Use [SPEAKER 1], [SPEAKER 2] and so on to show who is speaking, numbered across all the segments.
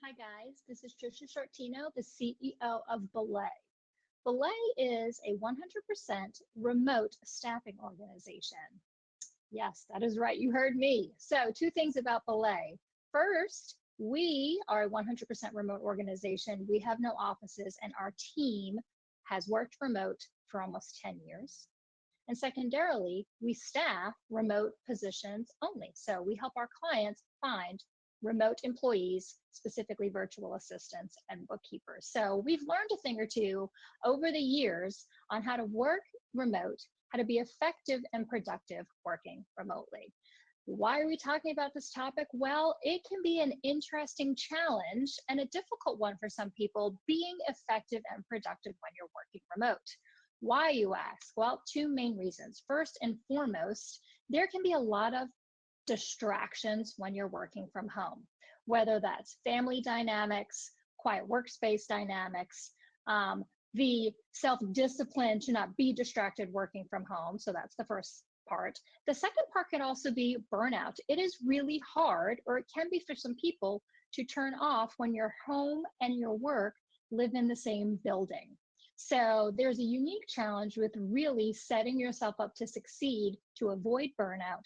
[SPEAKER 1] Hi guys, this is Tricia Sciortino, the CEO of Belay. Belay is a 100% remote staffing organization. Yes, that is right, you heard me. So 2 things about Belay. First, we are a 100% remote organization. We have no offices and our team has worked remote for almost 10 years. And secondarily, we staff remote positions only. So we help our clients find remote employees, specifically virtual assistants and bookkeepers. So we've learned a thing or two over the years on how to work remote, how to be effective and productive working remotely. Why are we talking about this topic? Well, it can be an interesting challenge and a difficult one for some people, being effective and productive when you're working remote. Why, you ask? Well, 2 main reasons. First and foremost, there can be a lot of distractions when you're working from home, whether that's family dynamics, quiet workspace dynamics, the self-discipline to not be distracted working from home. So that's the first part. The second part can also be burnout. It is really hard, or it can be for some people, to turn off when your home and your work live in the same building. So there's a unique challenge with really setting yourself up to succeed, to avoid burnout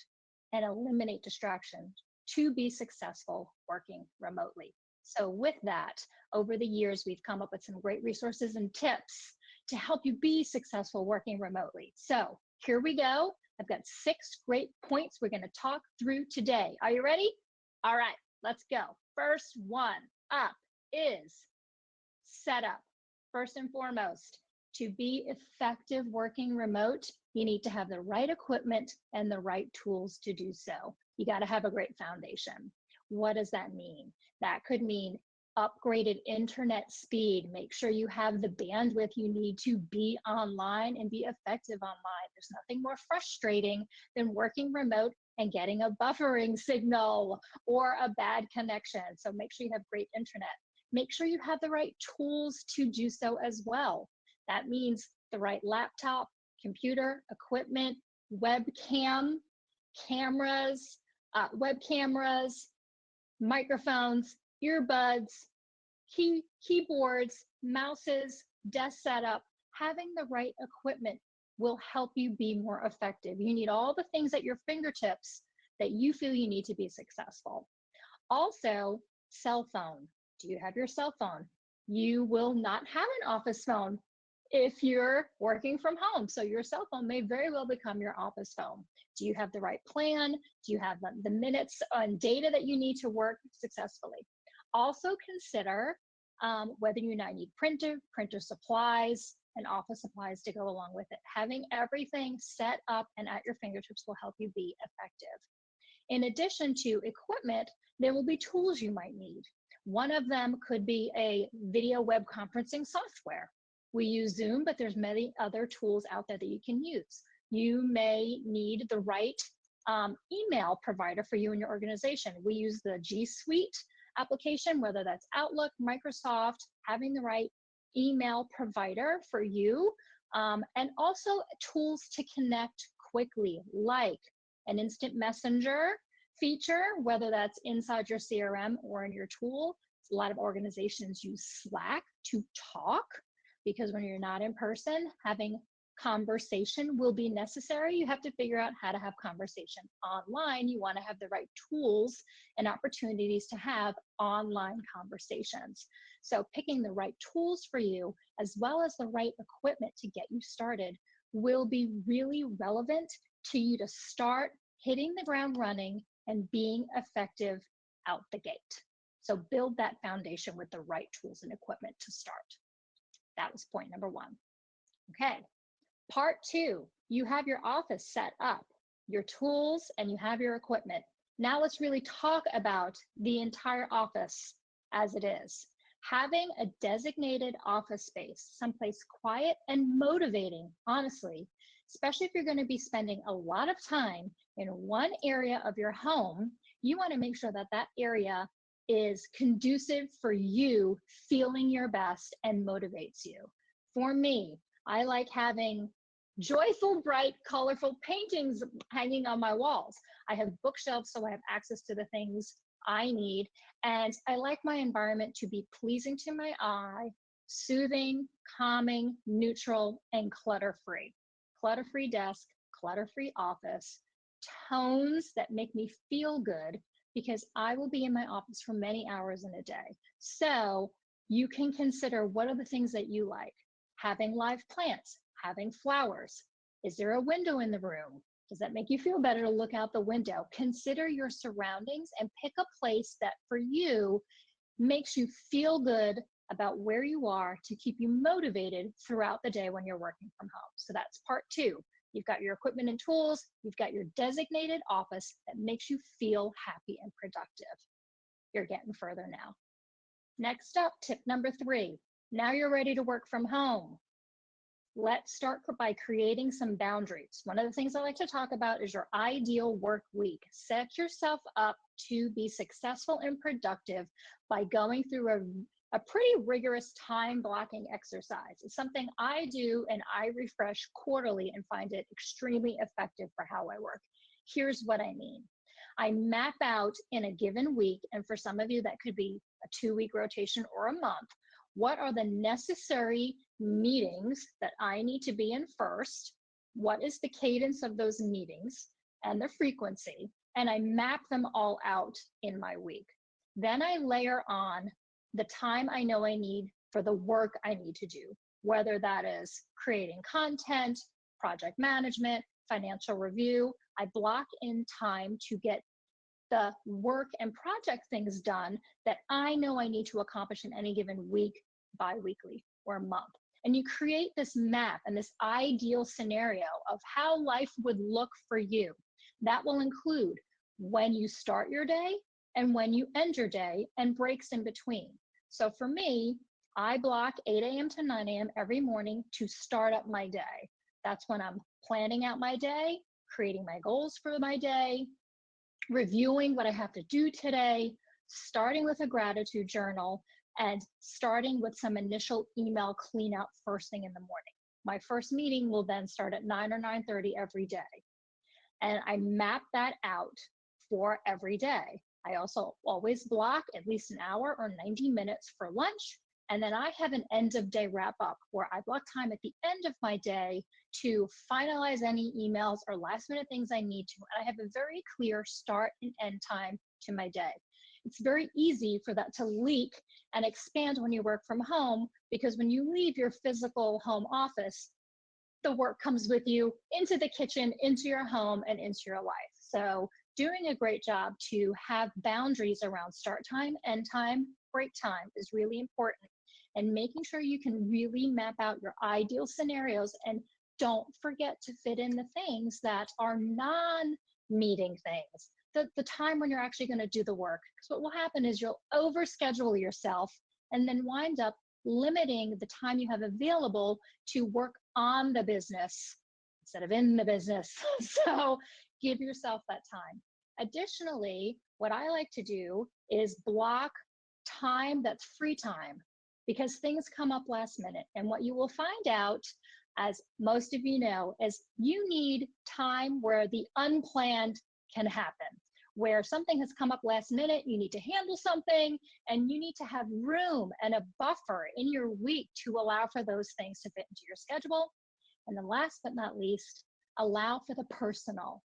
[SPEAKER 1] and eliminate distraction to be successful working remotely. So with that, over the years, we've come up with some great resources and tips to help you be successful working remotely. So here we go. I've got 6 great points we're going to talk through today. Are you ready? All right, let's go. First one up is setup. First and foremost, to be effective working remote, you need to have the right equipment and the right tools to do so. You got to have a great foundation. What does that mean? That could mean upgraded internet speed. Make sure you have the bandwidth you need to be online and be effective online. There's nothing more frustrating than working remote and getting a buffering signal or a bad connection. So make sure you have great internet. Make sure you have the right tools to do so as well. That means the right laptop, computer, equipment, webcam, cameras, web cameras, microphones, earbuds, keyboards, mouses, desk setup. Having the right equipment will help you be more effective. You need all the things at your fingertips that you feel you need to be successful. Also, cell phone. Do you have your cell phone? You will not have an office phone if you're working from home. So your cell phone may very well become your office phone. Do you have the right plan? Do you have the minutes and data that you need to work successfully? Also consider whether you now need printer supplies, and office supplies to go along with it. Having everything set up and at your fingertips will help you be effective. In addition to equipment, there will be tools you might need. One of them could be a video web conferencing software. We use Zoom, but there's many other tools out there that you can use. You may need the right email provider for you and your organization. We use the G Suite application, whether that's Outlook, Microsoft, having the right email provider for you, and also tools to connect quickly, like an instant messenger feature, whether that's inside your CRM or in your tool. A lot of organizations use Slack to talk, because when you're not in person, having conversation will be necessary. You have to figure out how to have conversation online. You want to have the right tools and opportunities to have online conversations. So picking the right tools for you, as well as the right equipment to get you started, will be really relevant to you to start hitting the ground running and being effective out the gate. So build that foundation with the right tools and equipment to start. That was point number 1. Okay, part 2, you have your office set up, your tools, and you have your equipment. Now let's really talk about the entire office as it is. Having a designated office space, someplace quiet and motivating, honestly, especially if you're going to be spending a lot of time in one area of your home, you want to make sure that that area is conducive for you feeling your best and motivates you. For me, I like having joyful, bright, colorful paintings hanging on my walls. I have bookshelves, so I have access to the things I need. And I like my environment to be pleasing to my eye, soothing, calming, neutral, and clutter-free. Clutter-free desk, clutter-free office, tones that make me feel good, because I will be in my office for many hours in a day. So you can consider, what are the things that you like? Having live plants, having flowers. Is there a window in the room? Does that make you feel better to look out the window? Consider your surroundings and pick a place that for you makes you feel good about where you are, to keep you motivated throughout the day when you're working from home. So that's part 2. You've got your equipment and tools, you've got your designated office that makes you feel happy and productive. You're getting further now. Next up, tip number 3. Now you're ready to work from home. Let's start by creating some boundaries. One of the things I like to talk about is your ideal work week. Set yourself up to be successful and productive by going through a pretty rigorous time blocking exercise. It's something I do and I refresh quarterly and find it extremely effective for how I work. Here's what I mean. I map out in a given week, and for some of you that could be a 2-week rotation or a month, what are the necessary meetings that I need to be in first? What is the cadence of those meetings and the frequency? And I map them all out in my week. Then I layer on the time I know I need for the work I need to do, whether that is creating content, project management, financial review. I block in time to get the work and project things done that I know I need to accomplish in any given week, bi-weekly, or month. And you create this map and this ideal scenario of how life would look for you. That will include when you start your day and when you end your day, and breaks in between. So for me, I block 8 a.m. to 9 a.m. every morning to start up my day. That's when I'm planning out my day, creating my goals for my day, reviewing what I have to do today, starting with a gratitude journal, and starting with some initial email clean out first thing in the morning. My first meeting will then start at 9 or 9:30 every day. And I map that out for every day. I also always block at least an hour or 90 minutes for lunch. And then I have an end of day wrap up where I block time at the end of my day to finalize any emails or last minute things I need to. And I have a very clear start and end time to my day. It's very easy for that to leak and expand when you work from home, because when you leave your physical home office, the work comes with you into the kitchen, into your home, and into your life. So doing a great job to have boundaries around start time, end time, break time is really important. And making sure you can really map out your ideal scenarios, and don't forget to fit in the things that are non-meeting things, the time when you're actually going to do the work. Because what will happen is you'll overschedule yourself and then wind up limiting the time you have available to work on the business instead of in the business. So give yourself that time. Additionally, what I like to do is block time that's free time, because things come up last minute. And what you will find out, as most of you know, is you need time where the unplanned can happen, where something has come up last minute, you need to handle something, and you need to have room and a buffer in your week to allow for those things to fit into your schedule. And then last but not least, allow for the personal.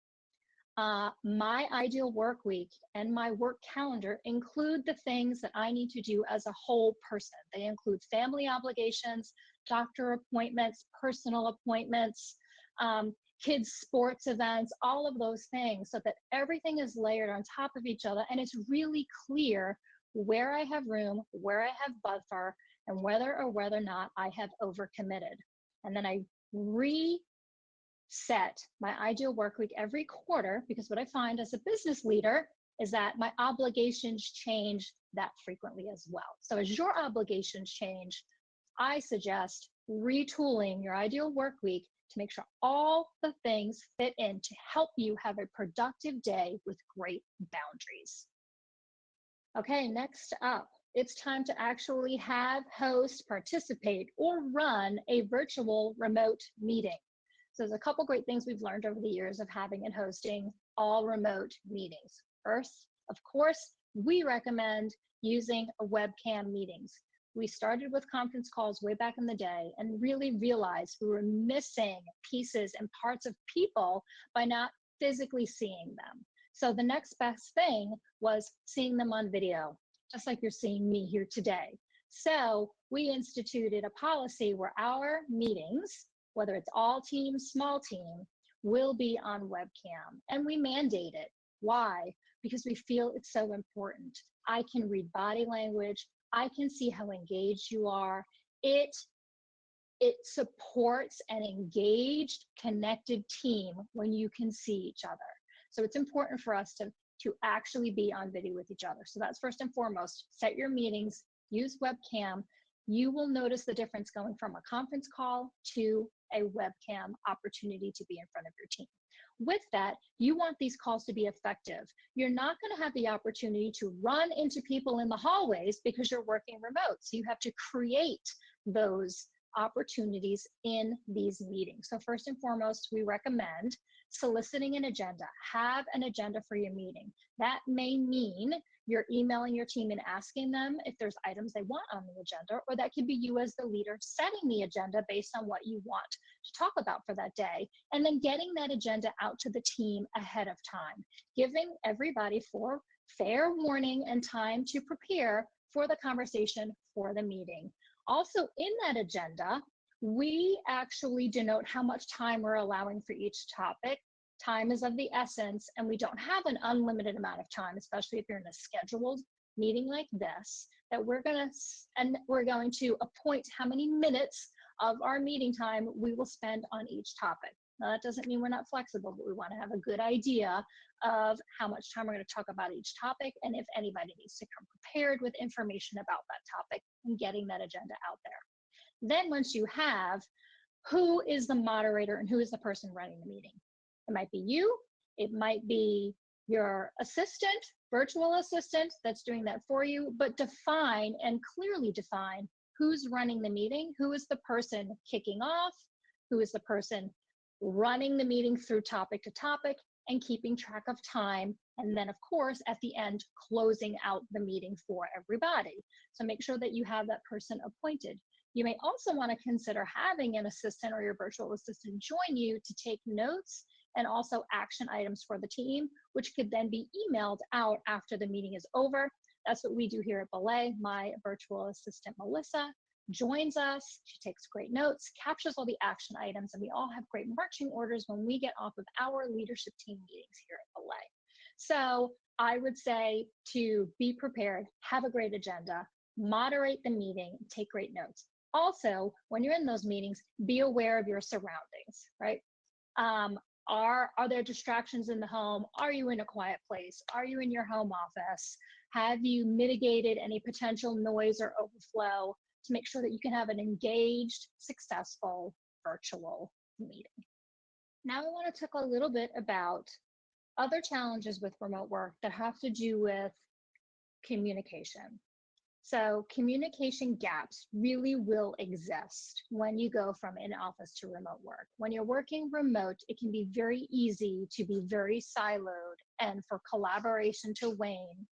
[SPEAKER 1] My ideal work week and my work calendar include the things that I need to do as a whole person. They include family obligations, doctor appointments, personal appointments, kids' sports events, all of those things, so that everything is layered on top of each other, and it's really clear where I have room, where I have buffer, and whether or not I have overcommitted. And then I reset my ideal work week every quarter, because what I find as a business leader is that my obligations change that frequently as well. So as your obligations change, I suggest retooling your ideal work week to make sure all the things fit in to help you have a productive day with great boundaries. Okay, next up, it's time to actually have, host, participate, or run a virtual remote meeting. So there's a couple great things we've learned over the years of having and hosting all remote meetings. First, of course, we recommend using a webcam meetings. We started with conference calls way back in the day and really realized we were missing pieces and parts of people by not physically seeing them. So the next best thing was seeing them on video, just like you're seeing me here today. So we instituted a policy where our meetings, whether it's all team, small team, will be on webcam, and we mandate it. Why? Because we feel it's so important. I can read body language. I can see how engaged you are. It supports an engaged, connected team when you can see each other. So it's important for us to actually be on video with each other. So that's first and foremost. Set your meetings, use webcam. You will notice the difference going from a conference call to a webcam opportunity to be in front of your team. With that, you want these calls to be effective. You're not going to have the opportunity to run into people in the hallways because you're working remote. So you have to create those opportunities in these meetings. So first and foremost, we recommend soliciting an agenda. Have an agenda for your meeting. That may mean you're emailing your team and asking them if there's items they want on the agenda, or that could be you as the leader setting the agenda based on what you want to talk about for that day, and then getting that agenda out to the team ahead of time, giving everybody fair warning and time to prepare for the conversation for the meeting. Also in that agenda, we actually denote how much time we're allowing for each topic. Time is of the essence, and we don't have an unlimited amount of time, especially if you're in a scheduled meeting like this, that we're going to appoint how many minutes of our meeting time we will spend on each topic. Now, that doesn't mean we're not flexible, but we want to have a good idea of how much time we're going to talk about each topic, and if anybody needs to come prepared with information about that topic and getting that agenda out there. Then once you have who is the moderator and who is the person running the meeting, it might be you, it might be your assistant, virtual assistant that's doing that for you, but define and clearly define who's running the meeting, who is the person kicking off, who is the person running the meeting through topic to topic and keeping track of time. And then of course, at the end, closing out the meeting for everybody. So make sure that you have that person appointed. You may also want to consider having an assistant or your virtual assistant join you to take notes and also action items for the team, which could then be emailed out after the meeting is over. That's what we do here at Belay. My virtual assistant, Melissa, joins us. She takes great notes, captures all the action items, and we all have great marching orders when we get off of our leadership team meetings here at Belay. So I would say to be prepared, have a great agenda, moderate the meeting, take great notes. Also, when you're in those meetings, be aware of your surroundings, right? Are there distractions in the home? Are you in a quiet place? Are you in your home office? Have you mitigated any potential noise or overflow to make sure that you can have an engaged, successful virtual meeting? Now I want to talk a little bit about other challenges with remote work that have to do with communication. So communication gaps really will exist when you go from in-office to remote work. When you're working remote, it can be very easy to be very siloed and for collaboration to wane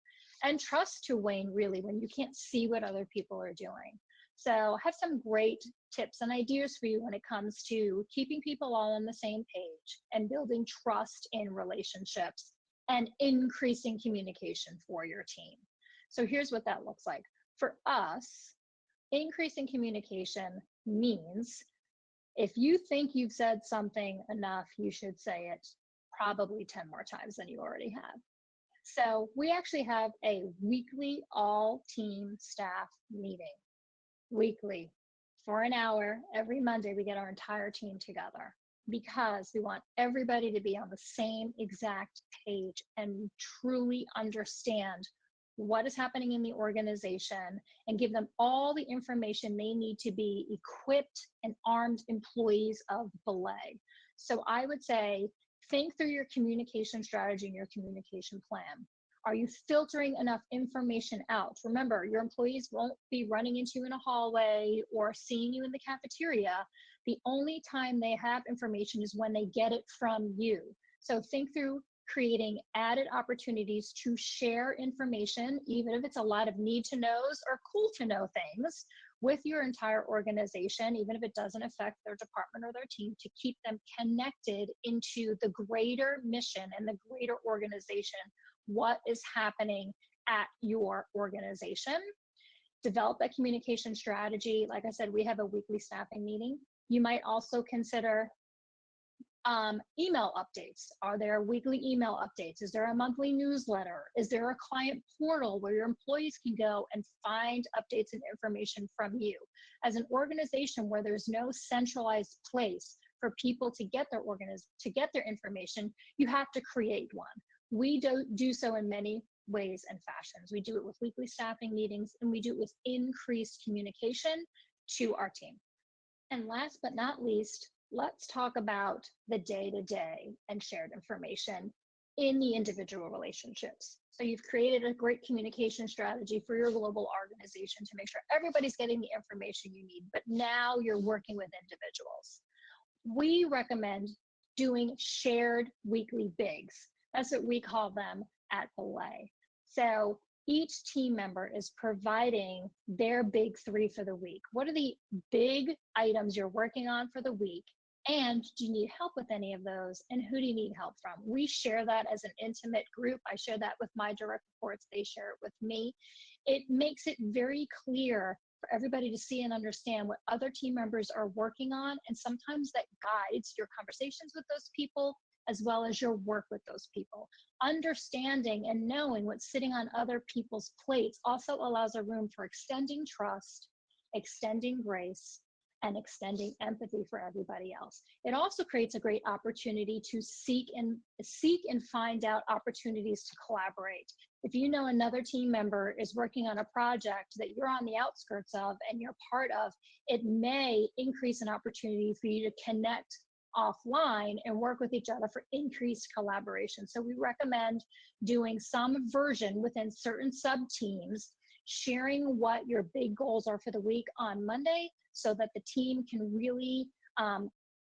[SPEAKER 1] and trust to wane really when you can't see what other people are doing. So I have some great tips and ideas for you when it comes to keeping people all on the same page and building trust in relationships and increasing communication for your team. So here's what that looks like. For us, increasing communication means if you think you've said something enough, you should say it probably 10 more times than you already have. So we actually have a weekly all team staff meeting. Weekly, for an hour, every Monday, we get our entire team together because we want everybody to be on the same exact page and truly understand what is happening in the organization and give them all the information they need to be equipped and armed employees of Belay. So I would say, think through your communication strategy and your communication plan. Are you filtering enough information out? Remember, your employees won't be running into you in a hallway or seeing you in the cafeteria. The only time they have information is when they get it from you. So think through creating added opportunities to share information, even if it's a lot of need to knows or cool to know things, with your entire organization, even if it doesn't affect their department or their team, to keep them connected into the greater mission and the greater organization, what is happening at your organization. Develop that communication strategy. Like I said, we have a weekly staffing meeting. You might also consider email updates. Are there weekly email updates? Is there a monthly newsletter? Is there a client portal where your employees can go and find updates and information from you? As an organization where there's no centralized place for people to get their information, you have to create one. We do so in many ways and fashions. We do it with weekly staffing meetings, and we do it with increased communication to our team. And last but not least, let's talk about the day-to-day and shared information in the individual relationships. So you've created a great communication strategy for your global organization to make sure everybody's getting the information you need, but now you're working with individuals. We recommend doing shared weekly bigs. That's what we call them at Belay. So each team member is providing their big three for the week. What are the big items you're working on for the week? And do you need help with any of those? And who do you need help from? We share that as an intimate group. I share that with my direct reports. They share it with me. It makes it very clear for everybody to see and understand what other team members are working on. And sometimes that guides your conversations with those people, as well as your work with those people. Understanding and knowing what's sitting on other people's plates also allows a room for extending trust, extending grace, and extending empathy for everybody else. It also creates a great opportunity to seek and find out opportunities to collaborate. If you know another team member is working on a project that you're on the outskirts of and you're part of, it may increase an opportunity for you to connect offline and work with each other for increased collaboration. So we recommend doing some version within certain sub-teams, sharing what your big goals are for the week on Monday, so that the team can really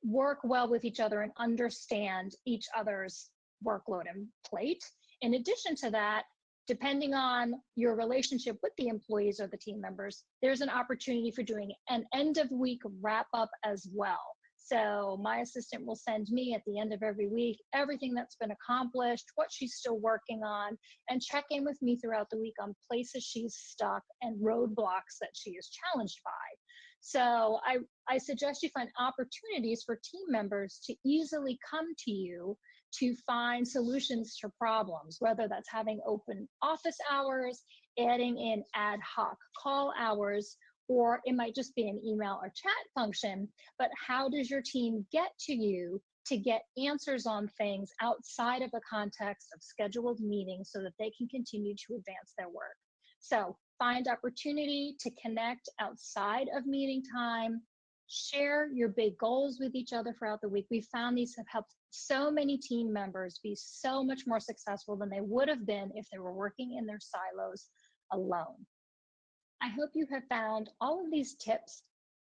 [SPEAKER 1] work well with each other and understand each other's workload and plate. In addition to that, depending on your relationship with the employees or the team members, there's an opportunity for doing an end of week wrap up as well. So my assistant will send me at the end of every week everything that's been accomplished, what she's still working on, and check in with me throughout the week on places she's stuck and roadblocks that she is challenged by. So I suggest you find opportunities for team members to easily come to you to find solutions to problems, whether that's having open office hours, adding in ad hoc call hours, or it might just be an email or chat function. But how does your team get to you to get answers on things outside of the context of scheduled meetings so that they can continue to advance their work? So find opportunity to connect outside of meeting time, share your big goals with each other throughout the week. We found these have helped so many team members be so much more successful than they would have been if they were working in their silos alone. I hope you have found all of these tips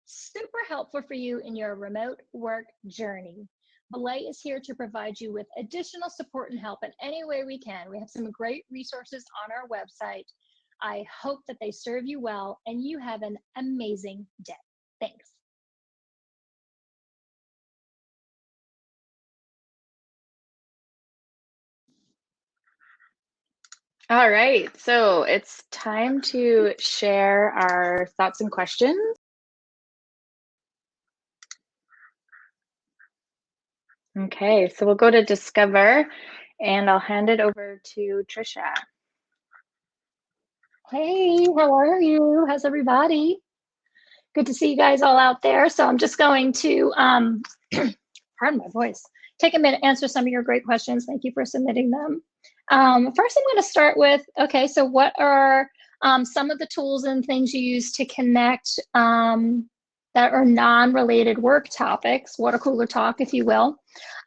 [SPEAKER 1] super helpful for you in your remote work journey. Belay is here to provide you with additional support and help in any way we can. We have some great resources on our website. I hope that they serve you well and you have an amazing day. Thanks.
[SPEAKER 2] All right, so it's time to share our thoughts and questions. Okay, so we'll go to Discover and I'll hand it over to Tricia.
[SPEAKER 1] Hey, how are you? How's everybody? Good to see you guys all out there. So I'm just going to, pardon my voice, take a minute, answer some of your great questions. Thank you for submitting them. First, I'm going to start with, okay, so what are some of the tools and things you use to connect that are non-related work topics, water cooler talk, if you will.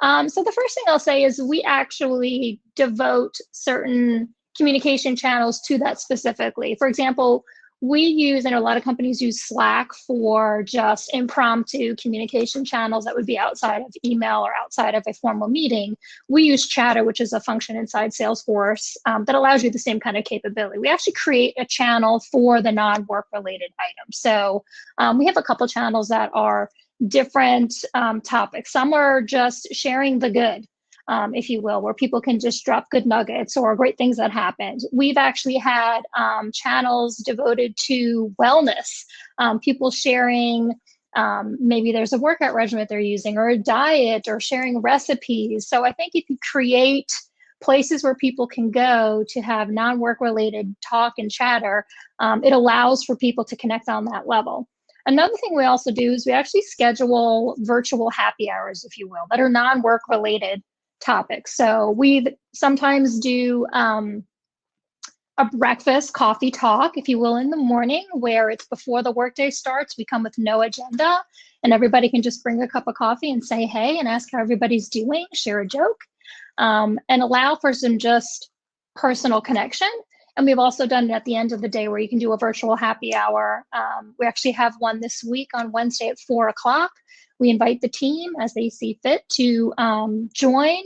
[SPEAKER 1] So the first thing I'll say is we actually devote certain communication channels to that specifically. For example, we use, and a lot of companies use Slack for just impromptu communication channels that would be outside of email or outside of a formal meeting. We use Chatter, which is a function inside Salesforce that allows you the same kind of capability. We actually create a channel for the non-work related items. So we have a couple channels that are different topics. Some are just sharing the good, if you will, where people can just drop good nuggets or great things that happened. We've actually had channels devoted to wellness, people sharing, maybe there's a workout regimen they're using or a diet or sharing recipes. So I think if you create places where people can go to have non-work related talk and chatter, it allows for people to connect on that level. Another thing we also do is we actually schedule virtual happy hours, if you will, that are non-work related topics. So we sometimes do a breakfast coffee talk, if you will, in the morning, where it's before the workday starts. We come with no agenda and everybody can just bring a cup of coffee and say hey and ask how everybody's doing, share a joke, and allow for some just personal connection. And we've also done it at the end of the day where you can do a virtual happy hour. We actually have one this week on Wednesday at 4 o'clock. We invite the team as they see fit to join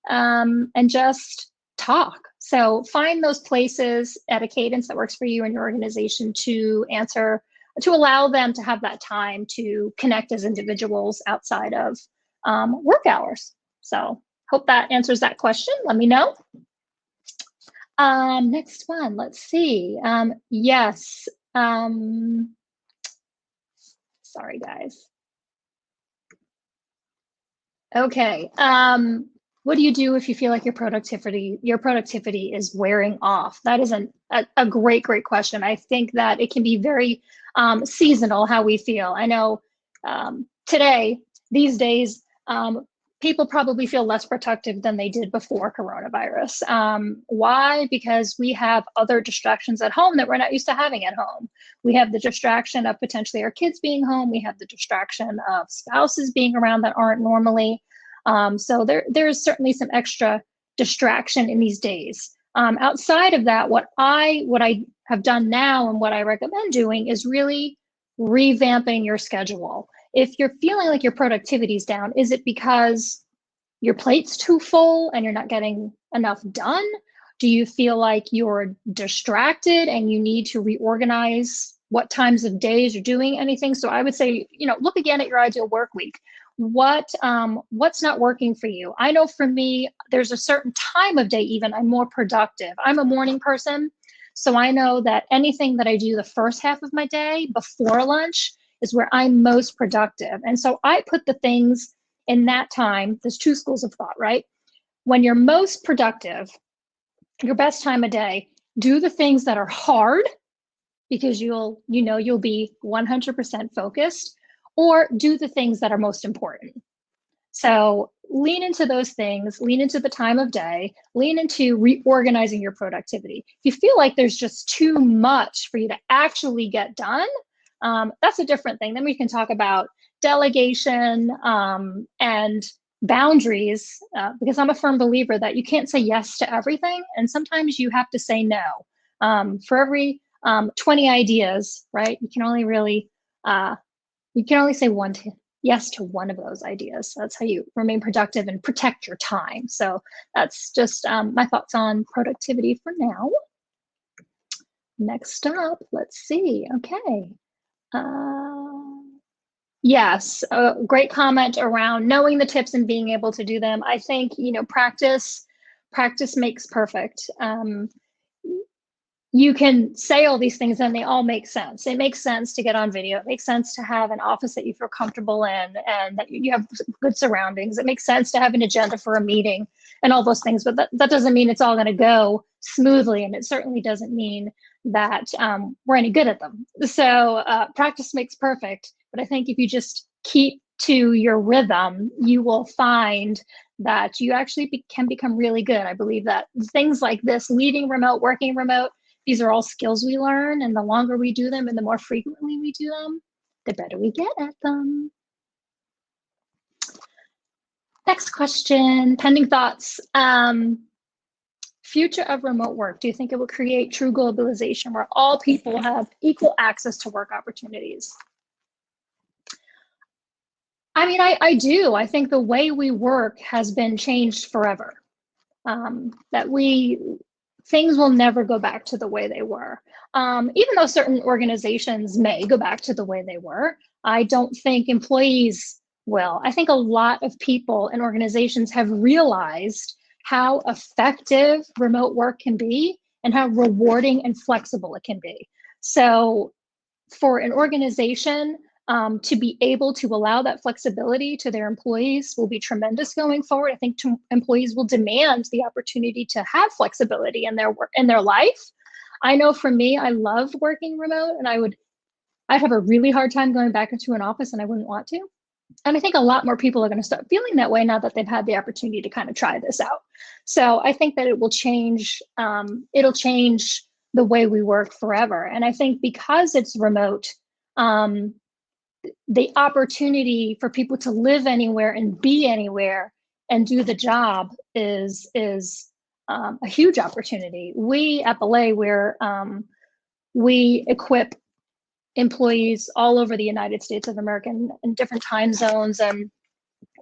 [SPEAKER 1] and just talk. So find those places at a cadence that works for you and your organization to answer, to allow them to have that time to connect as individuals outside of work hours. So hope that answers that question. Let me know. Next one, let's see. Yes. Sorry, guys. Okay. What do you do if you feel like your productivity is wearing off? That is a great question. I think that it can be very seasonal how we feel. I know these days, people probably feel less productive than they did before coronavirus. Why? Because we have other distractions at home that we're not used to having at home. We have the distraction of potentially our kids being home. We have the distraction of spouses being around that aren't normally. So there's certainly some extra distraction in these days. Outside of that, what I have done now and what I recommend doing is really revamping your schedule. If you're feeling like your productivity's down, is it because your plate's too full and you're not getting enough done? Do you feel like you're distracted and you need to reorganize what times of days you're doing anything? So I would say, look again at your ideal work week. What's not working for you? I know for me, there's a certain time of day even I'm more productive. I'm a morning person, so I know that anything that I do the first half of my day before lunch is where I'm most productive. And so I put the things in that time. There's two schools of thought, right? When you're most productive, your best time of day, do the things that are hard because you'll be 100% focused, or do the things that are most important. So lean into those things, lean into the time of day, lean into reorganizing your productivity. If you feel like there's just too much for you to actually get done, that's a different thing. Then we can talk about delegation and boundaries, because I'm a firm believer that you can't say yes to everything. And sometimes you have to say no. For every 20 ideas, right? You can only really, say yes to one of those ideas. So that's how you remain productive and protect your time. So that's just my thoughts on productivity for now. Next up, let's see. Okay. Yes, a great comment around knowing the tips and being able to do them. I think, practice makes perfect. You can say all these things and they all make sense. It makes sense to get on video. It makes sense to have an office that you feel comfortable in and that you have good surroundings. It makes sense to have an agenda for a meeting and all those things, but that doesn't mean it's all going to go smoothly. And it certainly doesn't mean that we're any good at them. So practice makes perfect. But I think if you just keep to your rhythm, you will find that you actually can become really good. I believe that things like this, leading remote, working remote, these are all skills we learn, and the longer we do them and the more frequently we do them, the better we get at them. Next question, pending thoughts. future of remote work, do you think it will create true globalization where all people have equal access to work opportunities? I mean, I do. I think the way we work has been changed forever. Things will never go back to the way they were. Even though certain organizations may go back to the way they were, I don't think employees will. I think a lot of people and organizations have realized how effective remote work can be and how rewarding and flexible it can be. So for an organization to be able to allow that flexibility to their employees will be tremendous going forward. I think employees will demand the opportunity to have flexibility in their work, in their life. I know for me, I love working remote, and I'd have a really hard time going back into an office, and I wouldn't want to. And I think a lot more people are going to start feeling that way now that they've had the opportunity to kind of try this out. So I think that it will change. It'll change the way we work forever. And I think because it's remote, the opportunity for people to live anywhere and be anywhere and do the job is a huge opportunity. We at Belay, we equip employees all over the United States of America in different time zones and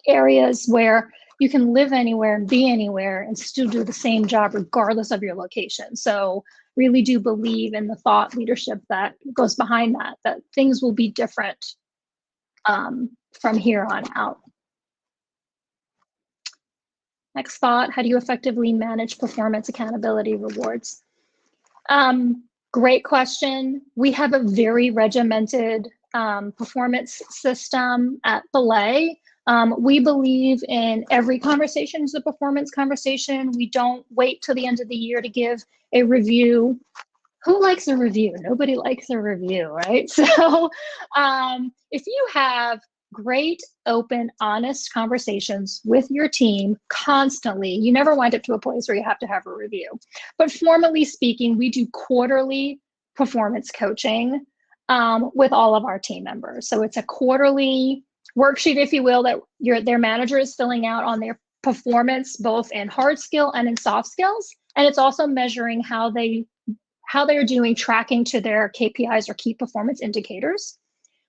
[SPEAKER 1] areas where you can live anywhere and be anywhere and still do the same job regardless of your location. So really do believe in the thought leadership that goes behind that things will be different from here on out. Next thought, how do you effectively manage performance, accountability, rewards? Great question. We have a very regimented performance system at Belay. We believe in every conversation is a performance conversation. We don't wait till the end of the year to give a review. Who likes a review? Nobody likes a review, right? So if you have great, open, honest conversations with your team constantly, you never wind up to a place where you have to have a review. But formally speaking, we do quarterly performance coaching with all of our team members. So it's a quarterly worksheet, if you will, that their manager is filling out on their performance, both in hard skill and in soft skills. And it's also measuring how they're doing, tracking to their KPIs or key performance indicators.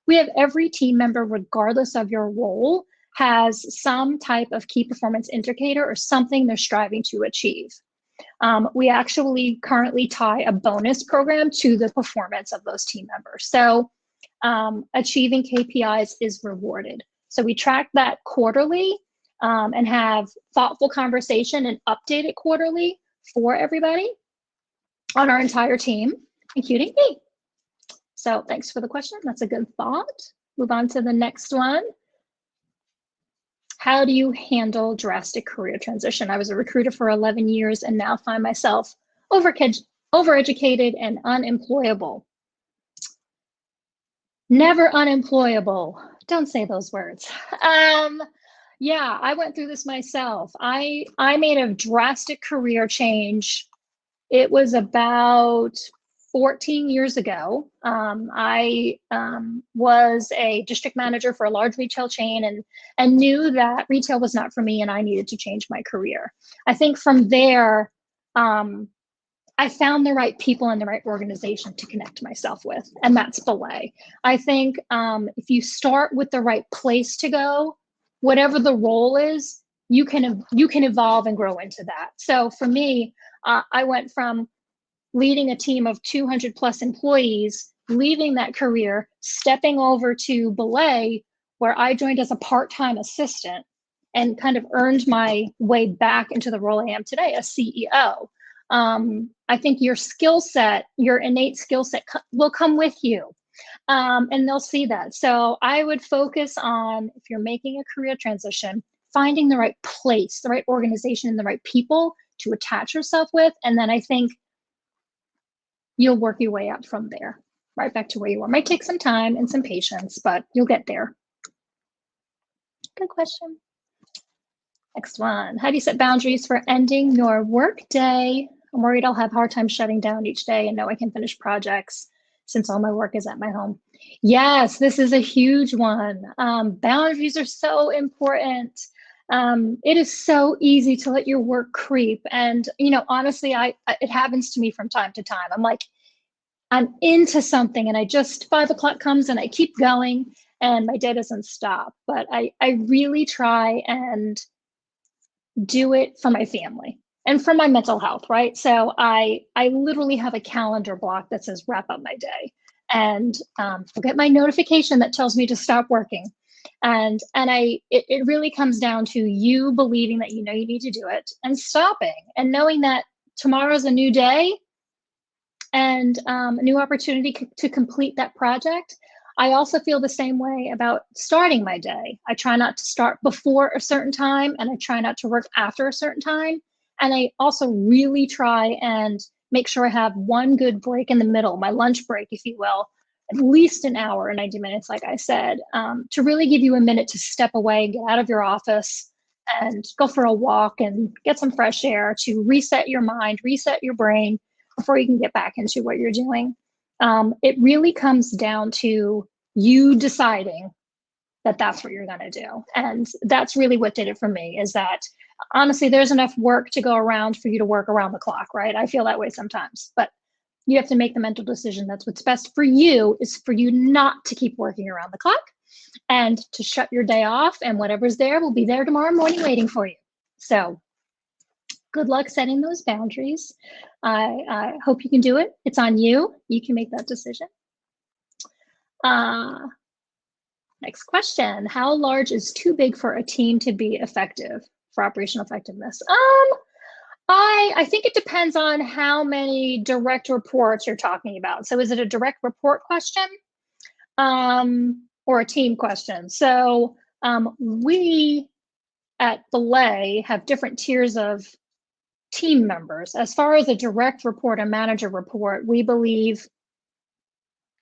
[SPEAKER 1] We have every team member, regardless of your role, has some type of key performance indicator or something they're striving to achieve. We actually currently tie a bonus program to the performance of those team members. So achieving KPIs is rewarded. So we track that quarterly and have thoughtful conversation and update it quarterly for everybody on our entire team, including me. So thanks for the question. That's a good thought. Move on to the next one. How do you handle drastic career transition? I was a recruiter for 11 years and now find myself overeducated and unemployable. Never unemployable. Don't say those words. Yeah, I went through this myself. I made a drastic career change. It was about 14 years ago. I was a district manager for a large retail chain and knew that retail was not for me and I needed to change my career. I think from there, I found the right people and the right organization to connect myself with, and that's Belay. I think if you start with the right place to go, whatever the role is, you can evolve and grow into that. So for me, I went from leading a team of 200 plus employees, leaving that career, stepping over to Belay, where I joined as a part-time assistant and kind of earned my way back into the role I am today, as CEO. I think your skill set, your innate skill set will come with you, and they'll see that. So I would focus on, if you're making a career transition, finding the right place, the right organization, and the right people to attach yourself with. And then I think you'll work your way up from there, right back to where you are. Might take some time and some patience, but you'll get there. Good question. Next one. How do you set boundaries for ending your work day? I'm worried I'll have a hard time shutting down each day and know I can finish projects since all my work is at my home. Yes, this is a huge one. Boundaries are so important. It is so easy to let your work creep. And, you know, honestly, it happens to me from time to time. I'm like, I'm into something and 5 o'clock comes and I keep going and my day doesn't stop. But I really try and do it for my family and for my mental health, right? So I literally have a calendar block that says wrap up my day, and forget my notification that tells me to stop working. And it really comes down to you believing that you know you need to do it and stopping and knowing that tomorrow's a new day and a new opportunity to complete that project. I also feel the same way about starting my day. I try not to start before a certain time, and I try not to work after a certain time. And I also really try and make sure I have one good break in the middle, my lunch break, if you will, at least an hour or 90 minutes, like I said, to really give you a minute to step away and get out of your office and go for a walk and get some fresh air to reset your mind, reset your brain before you can get back into what you're doing. It really comes down to you deciding that that's what you're going to do. And that's really what did it for me, is that honestly, there's enough work to go around for you to work around the clock, right? I feel that way sometimes, but you have to make the mental decision. That's what's best for you, is for you not to keep working around the clock and to shut your day off, and whatever's there will be there tomorrow morning waiting for you. So good luck setting those boundaries. I hope you can do it. It's on you. You can make that decision. Next question. How large is too big for a team to be effective for operational effectiveness? I think it depends on how many direct reports you're talking about. So is it a direct report question or a team question? So we at Belay have different tiers of team members. As far as a direct report, a manager report, we believe,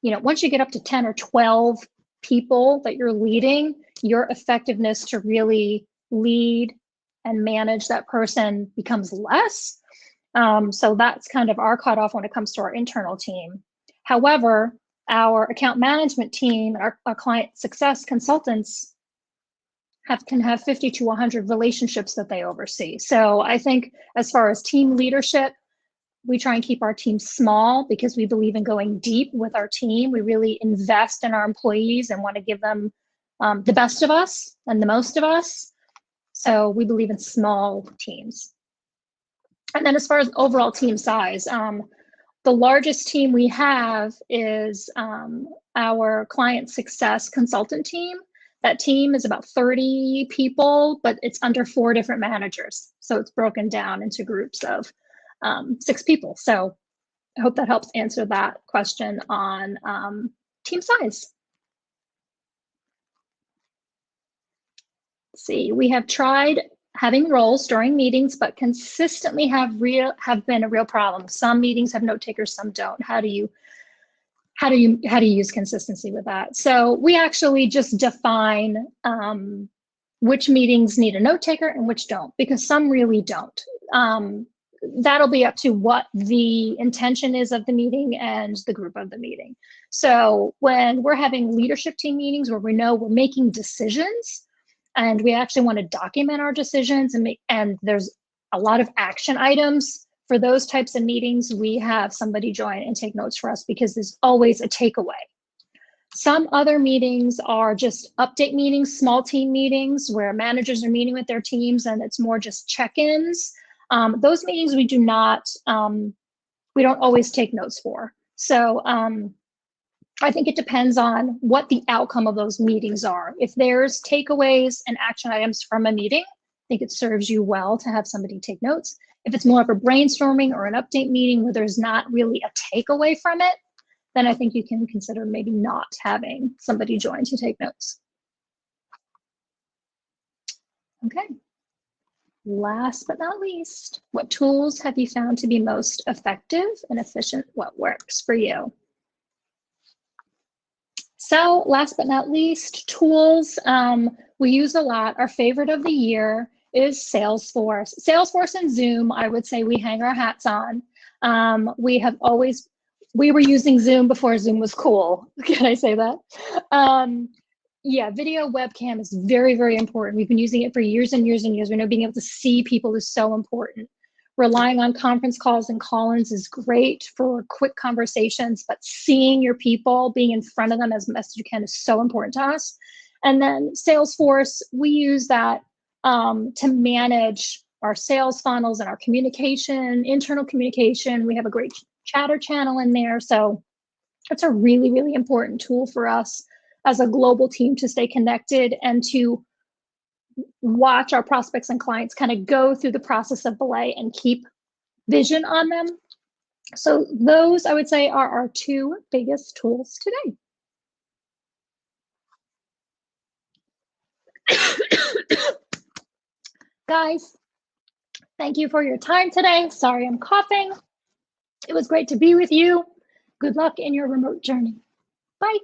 [SPEAKER 1] you know, once you get up to 10 or 12 people that you're leading, your effectiveness to really lead and manage that person becomes less. So that's kind of our cutoff when it comes to our internal team. However, our account management team, our client success consultants can have 50 to 100 relationships that they oversee. So I think as far as team leadership, we try and keep our team small because we believe in going deep with our team. We really invest in our employees and want to give them the best of us and the most of us. So we believe in small teams. And then as far as overall team size, the largest team we have is our client success consultant team. That team is about 30 people, but it's under 4 different managers. So it's broken down into groups of 6 people. So I hope that helps answer that question on team size. Let's see, we have tried having roles during meetings, but consistently have been a real problem. Some meetings have note takers, some don't. How do you use consistency with that? So we actually just define which meetings need a note taker and which don't, because some really don't. That'll be up to what the intention is of the meeting and the group of the meeting. So when we're having leadership team meetings where we know we're making decisions and we actually want to document our decisions and there's a lot of action items, for those types of meetings, we have somebody join and take notes for us because there's always a takeaway. Some other meetings are just update meetings, small team meetings where managers are meeting with their teams and it's more just check-ins. Those meetings we don't always take notes for. So I think it depends on what the outcome of those meetings are. If there's takeaways and action items from a meeting, I think it serves you well to have somebody take notes. If it's more of a brainstorming or an update meeting where there's not really a takeaway from it, then I think you can consider maybe not having somebody join to take notes. Okay. Last but not least, what tools have you found to be most effective and efficient? What works for you? So last but not least, tools we use a lot. Our favorite of the year is Salesforce. Salesforce and Zoom, I would say we hang our hats on. We were using Zoom before Zoom was cool. Can I say that? Yeah, video webcam is very, very important. We've been using it for years and years and years. We know being able to see people is so important. Relying on conference calls and call-ins is great for quick conversations, but seeing your people, being in front of them as best as you can is so important to us. And then Salesforce, we use that to manage our sales funnels and our communication, internal communication. We have a great chatter channel in there. So it's a really, really important tool for us as a global team to stay connected and to watch our prospects and clients kind of go through the process of Belay and keep vision on them. So those, I would say, are our two biggest tools today. Guys, thank you for your time today. Sorry, I'm coughing. It was great to be with you. Good luck in your remote journey. Bye.